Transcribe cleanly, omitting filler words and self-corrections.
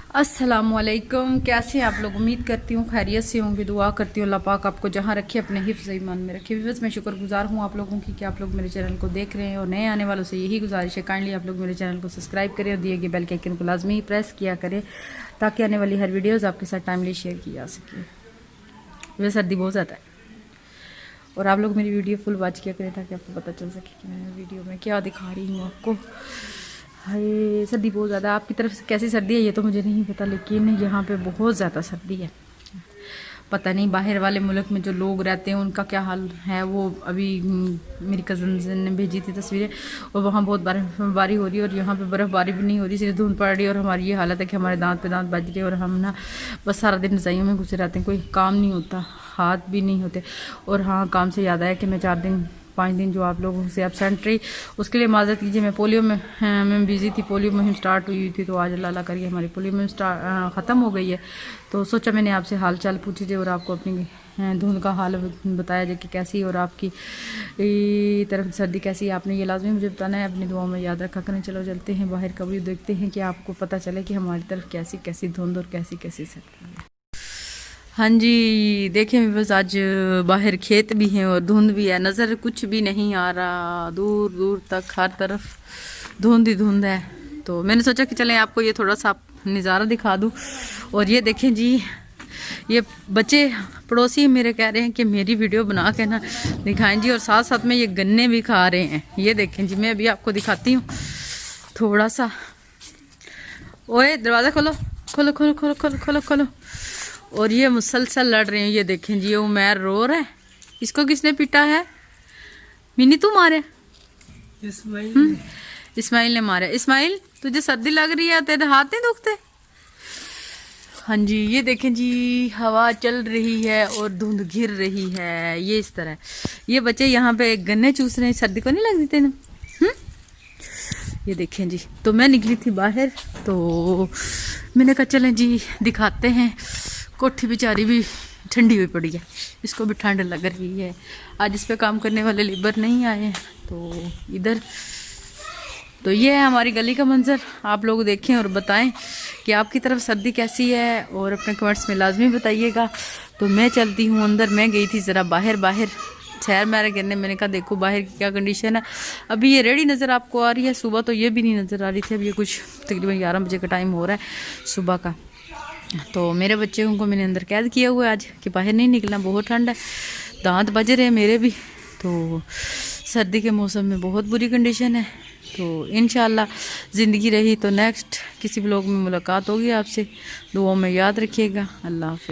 अस्सलामुअलैकुम। कैसे हैं आप लोग? उम्मीद करती हूँ खैरियत से होंगे। दुआ करती हूँ अल्लाह पाक आपको जहाँ रखे अपने हिफ्ज़ ईमान में रखे। बस मैं शुक्रगुजार हूँ आप लोगों की कि आप लोग मेरे चैनल को देख रहे हैं, और नए आने वालों से यही गुजारिश है काइंडली आप लोग मेरे चैनल को सब्सक्राइब करें और दिए गए बेल के आइकन को लाजमी प्रेस किया करें ताकि आने वाली हर वीडियोज़ आपके साथ टाइमली शेयर की जा सके। वैसे सर्दी बहुत ज़्यादा है और आप लोग मेरी वीडियो फुल वॉच किया करें ताकि आपको पता चल सके कि मैं वीडियो में क्या दिखा रही हूँ आपको। हाय सर्दी बहुत ज़्यादा। आपकी तरफ से कैसी सर्दी है ये तो मुझे नहीं पता, लेकिन यहाँ पे बहुत ज़्यादा सर्दी है। पता नहीं बाहर वाले मुल्क में जो लोग रहते हैं उनका क्या हाल है। वो अभी मेरी कज़न ने भेजी थी तस्वीरें और वहाँ बहुत बर्फ़बारी हो रही है और यहाँ पे बर्फ़बारी भी नहीं हो रही, सिर्फ धुंध पड़ रही है। और हमारी ये हालत है कि हमारे दांत पे दांत बज रहे हैं और हम ना बस सारा दिन रज़ाइयों में घुसे रहते हैं, कोई काम नहीं होता, हाथ भी नहीं होते। और हाँ, काम से याद आया कि मैं 5 दिन जो आप लोगों से एबसेंट रही उसके लिए माज़रत कीजिए। मैं पोलियो में मैं बिज़ी थी, पोलियो मुहिम स्टार्ट हुई थी, तो आज अल्लाह करके हमारी पोलियो मुहिम ख़त्म हो गई है। तो सोचा मैंने आपसे हाल चाल पूछी जाए और आपको अपनी धुंध का हाल बताया जाए कि कैसी और आपकी तरफ सर्दी कैसी है। आपने ये लाजमी मुझे बताना है, अपनी दुआओं में याद रखा करें। चलो चलते हैं बाहर का व्यू देखते हैं कि आपको पता चले कि हमारी तरफ कैसी कैसी धुंध और कैसी कैसी सर्दी है। हाँ जी, देखें बस आज बाहर खेत भी हैं और धुंध भी है, नज़र कुछ भी नहीं आ रहा, दूर दूर तक हर तरफ धुंध ही धुंध है। तो मैंने सोचा कि चलें आपको ये थोड़ा सा नज़ारा दिखा दूँ। और ये देखें जी, ये बच्चे पड़ोसी मेरे कह रहे हैं कि मेरी वीडियो बना के ना दिखाएं जी, और साथ साथ में ये गन्ने भी खा रहे हैं। ये देखें जी, मैं अभी आपको दिखाती हूँ थोड़ा सा। ओए दरवाज़ा खोलो खोलो खोलो खोलो खोलो खोलो खोलो। और ये मुसलसल लड़ रहे हैं। ये देखें जी, ये उमैर रो रहा है। इसको किसने पीटा है? मिनी तू मारे? इस्माइल ने मारे। इस्माइल तुझे सर्दी लग रही है, तेरे हाथ नहीं दुखते? हाँ जी, ये देखें जी, हवा चल रही है और धुंध घिर रही है। ये इस तरह ये बच्चे यहाँ पे गन्ने चूस रहे हैं। सर्दी को नहीं लगती तेने? ये देखें जी, तो मैं निकली थी बाहर तो मैंने कहा चलें जी दिखाते हैं। कोठी बेचारी भी ठंडी हुई पड़ी है, इसको भी ठंड लग रही है। आज इस पे काम करने वाले लेबर नहीं आए हैं तो इधर तो ये है हमारी गली का मंजर। आप लोग देखें और बताएं कि आपकी तरफ सर्दी कैसी है और अपने कमेंट्स में लाजमी बताइएगा। तो मैं चलती हूँ अंदर। मैं गई थी ज़रा बाहर सैर मैर करने। मैंने कहा देखो बाहर की क्या कंडीशन है। अभी ये रेडी नज़र आपको आ रही है, सुबह तो ये भी नहीं नज़र आ रही थी। अब ये कुछ तकरीबन 11 बजे का टाइम हो रहा है सुबह का। तो मेरे बच्चों को मैंने अंदर कैद किया हुआ है आज कि बाहर नहीं निकलना, बहुत ठंड है, दांत बज रहे हैं मेरे भी। तो सर्दी के मौसम में बहुत बुरी कंडीशन है। तो इंशाल्लाह ज़िंदगी रही तो नेक्स्ट किसी ब्लॉग में मुलाकात होगी आपसे। दुआओं में याद रखिएगा। अल्लाह हाफ़िज़।